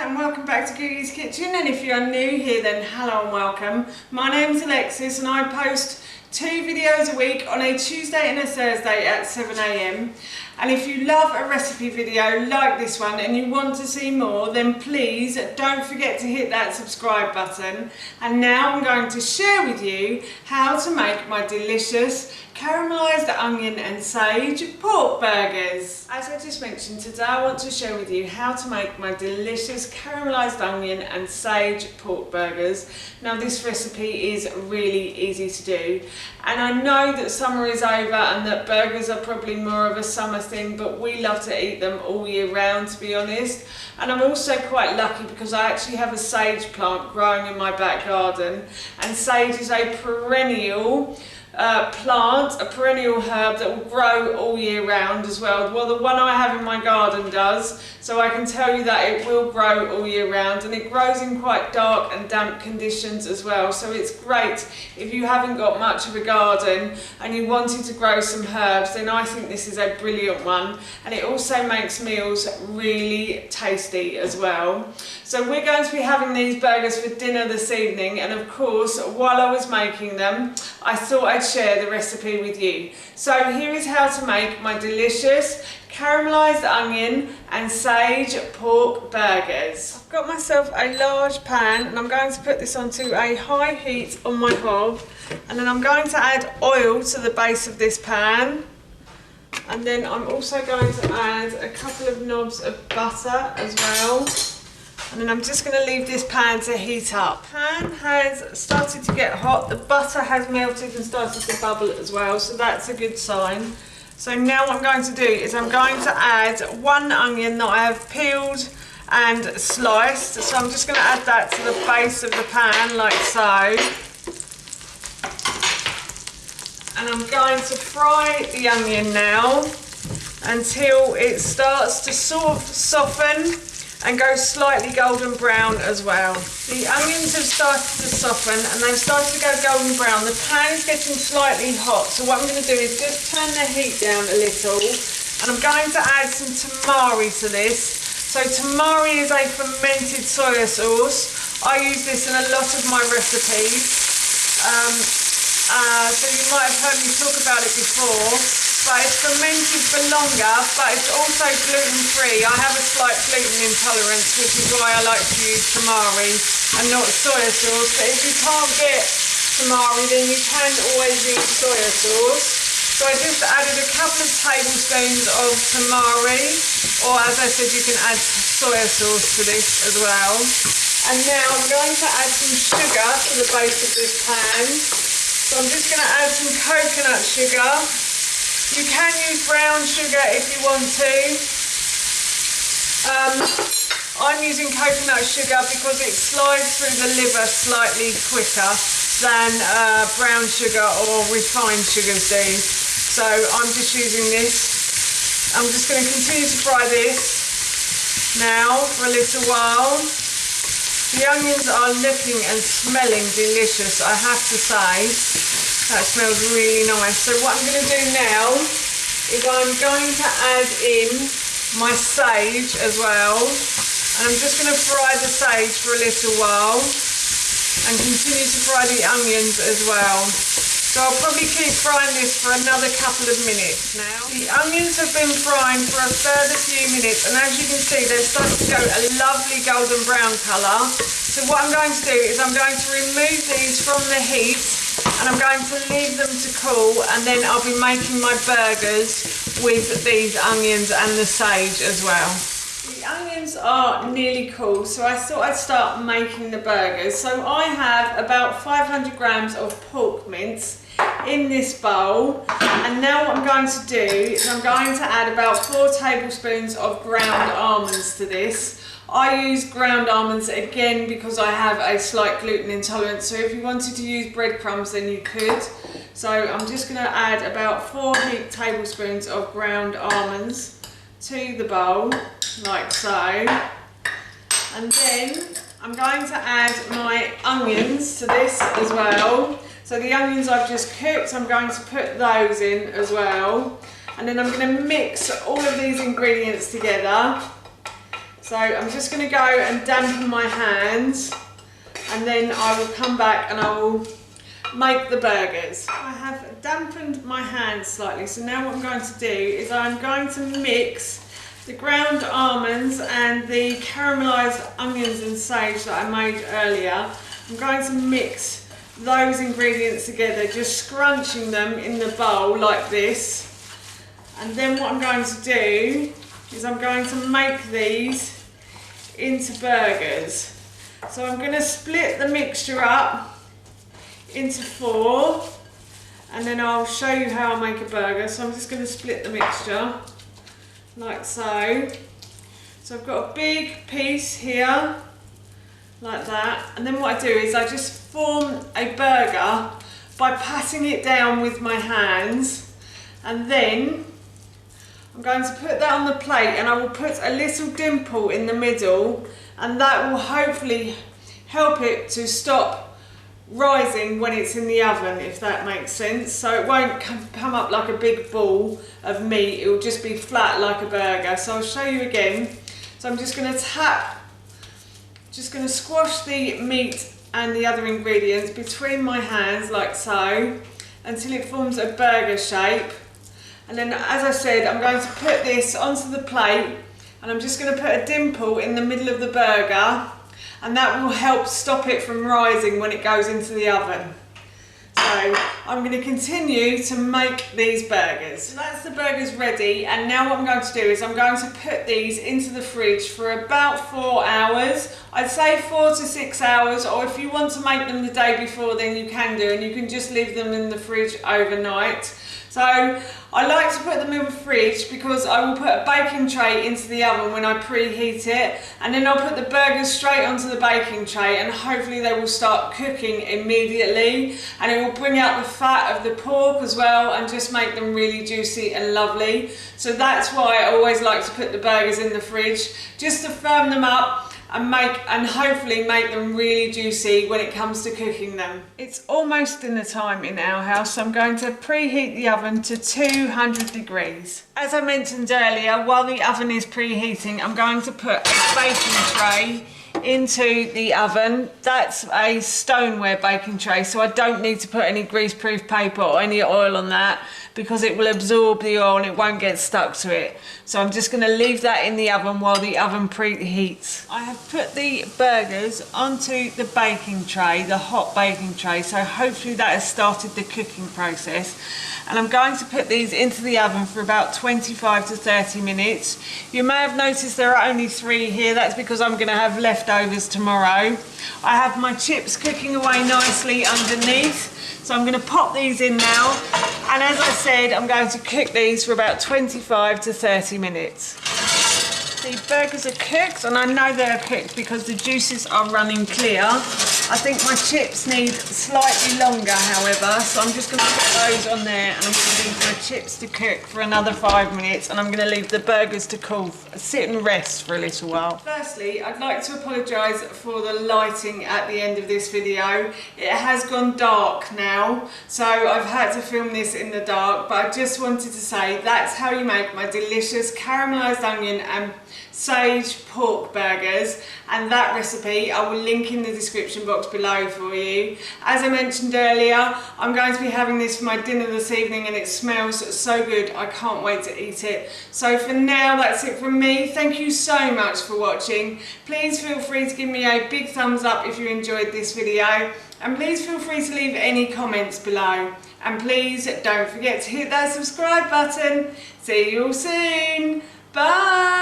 and welcome back to Googie's Kitchen, and if you're new here then hello and welcome. My name's Alexis and I post 2 videos a week on a Tuesday and a Thursday at 7 AM. And if you love a recipe video like this one and you want to see more, then please don't forget to hit that subscribe button. And now I'm going to share with you how to make my delicious caramelised onion and sage pork burgers. As I just mentioned, today I want to share with you how to make my delicious caramelised onion and sage pork burgers. Now this recipe is really easy to do, and I know that summer is over and that burgers are probably more of a summer thing, but we love to eat them all year round, to be honest. And I'm also quite lucky because I actually have a sage plant growing in my back garden, and sage is a perennial plant, a perennial herb that will grow all year round as well. Well, the one I have in my garden does, so I can tell you that it will grow all year round, and it grows in quite dark and damp conditions as well. So it's great if you haven't got much of a garden and you wanted to grow some herbs, then I think this is a brilliant one, and it also makes meals really tasty as well. So we're going to be having these burgers for dinner this evening, and of course while I was making them I thought I'd share the recipe with you. So here is how to make my delicious caramelised onion and sage pork burgers. I've got myself a large pan and I'm going to put this onto a high heat on my hob, and then I'm going to add oil to the base of this pan, and then I'm also going to add a couple of knobs of butter as well. And then I'm just going to leave this pan to heat up. The pan has started to get hot, the butter has melted and started to bubble as well, so that's a good sign. So now what I'm going to do is I'm going to add 1 onion that I have peeled and sliced. So I'm just going to add that to the base of the pan like so. And I'm going to fry the onion now until it starts to sort of soften and go slightly golden brown as well. The onions have started to soften and they've started to go golden brown. The pan is getting slightly hot, so what I'm going to do is just turn the heat down a little, and I'm going to add some tamari to this. So tamari is a fermented soya sauce. I use this in a lot of my recipes. So you might have heard me talk about it before, but it's fermented for longer, but it's also gluten-free. I have a slight gluten intolerance, which is why I like to use tamari and not soya sauce. But if you can't get tamari, then you can always use soya sauce. So I just added a couple of tablespoons of tamari, or as I said, you can add soya sauce to this as well. And now I'm going to add some sugar to the base of this pan. So I'm just going to add some coconut sugar. You can use brown sugar if you want to. I'm using coconut sugar because it slides through the liver slightly quicker than brown sugar or refined sugars do. So I'm just using this. I'm just going to continue to fry this now for a little while. The onions are looking and smelling delicious, I have to say. That smells really nice. So what I'm going to do now is I'm going to add in my sage as well. And I'm just going to fry the sage for a little while and continue to fry the onions as well. So I'll probably keep frying this for another couple of minutes now. The onions have been frying for a further few minutes, and as you can see they're starting to go a lovely golden brown colour. So what I'm going to do is I'm going to remove these from the heat and I'm going to leave them to cool, and then I'll be making my burgers with these onions and the sage as well. The onions are nearly cool, so I thought I'd start making the burgers. So I have about 500 grams of pork mince in this bowl, and now what I'm going to do is I'm going to add about 4 tablespoons of ground almonds to this. I use ground almonds again because I have a slight gluten intolerance, so if you wanted to use breadcrumbs then you could. So I'm just going to add about 4 heaped tablespoons of ground almonds to the bowl like so, and then I'm going to add my onions to this as well. So the onions I've just cooked, I'm going to put those in as well, and then I'm going to mix all of these ingredients together. So I'm just going to go and dampen my hands, and then I will come back and I will make the burgers. I have dampened my hands slightly, so now what I'm going to do is I'm going to mix the ground almonds and the caramelised onions and sage that I made earlier. I'm going to mix those ingredients together, just scrunching them in the bowl like this. And then what I'm going to do is I'm going to make these into burgers. So I'm going to split the mixture up into 4, and then I'll show you how I make a burger. So I'm just going to split the mixture like so. So I've got a big piece here like that, and then what I do is I just form a burger by patting it down with my hands, and then I'm going to put that on the plate, and I will put a little dimple in the middle, and that will hopefully help it to stop rising when it's in the oven, if that makes sense. So it won't come up like a big ball of meat, it will just be flat like a burger. So I'll show you again. So I'm just going to squash the meat and the other ingredients between my hands like so until it forms a burger shape. And then, as I said, I'm going to put this onto the plate, and I'm just going to put a dimple in the middle of the burger, and that will help stop it from rising when it goes into the oven. So I'm going to continue to make these burgers. So that's the burgers ready, and now what I'm going to do is I'm going to put these into the fridge for about 4 hours. I'd say 4 to 6 hours, or if you want to make them the day before, then you can do, and you can just leave them in the fridge overnight. So I like to put them in the fridge because I will put a baking tray into the oven when I preheat it, and then I'll put the burgers straight onto the baking tray, and hopefully they will start cooking immediately, and it will bring out the fat of the pork as well and just make them really juicy and lovely. So that's why I always like to put the burgers in the fridge, just to firm them up and hopefully make them really juicy when it comes to cooking them. It's almost dinner time in our house, so I'm going to preheat the oven to 200 degrees. As I mentioned earlier, while the oven is preheating, I'm going to put a baking tray into the oven. That's a stoneware baking tray, so I don't need to put any greaseproof paper or any oil on that because it will absorb the oil and it won't get stuck to it. So I'm just going to leave that in the oven while the oven preheats. I have put the burgers onto the baking tray, the hot baking tray, so hopefully that has started the cooking process. And I'm going to put these into the oven for about 25 to 30 minutes. You may have noticed there are only 3 here. That's because I'm going to have leftovers tomorrow. I have my chips cooking away nicely underneath. So I'm going to pop these in now. And as I said, I'm going to cook these for about 25 to 30 minutes. The burgers are cooked, and I know they're cooked because the juices are running clear. I think my chips need slightly longer, however, so I'm just going to put those on there, and I'm going to leave my chips to cook for another 5 minutes, and I'm going to leave the burgers to cool, sit and rest for a little while. Firstly, I'd like to apologise for the lighting at the end of this video. It has gone dark now, so I've had to film this in the dark, but I just wanted to say that's how you make my delicious caramelised onion and sage pork burgers, and that recipe I will link in the description box below for you. As I mentioned earlier, I'm going to be having this for my dinner this evening, and it smells so good, I can't wait to eat it. So for now, that's it from me. Thank you so much for watching. Please feel free to give me a big thumbs up if you enjoyed this video, and please feel free to leave any comments below. And please don't forget to hit that subscribe button. See you all soon. Bye!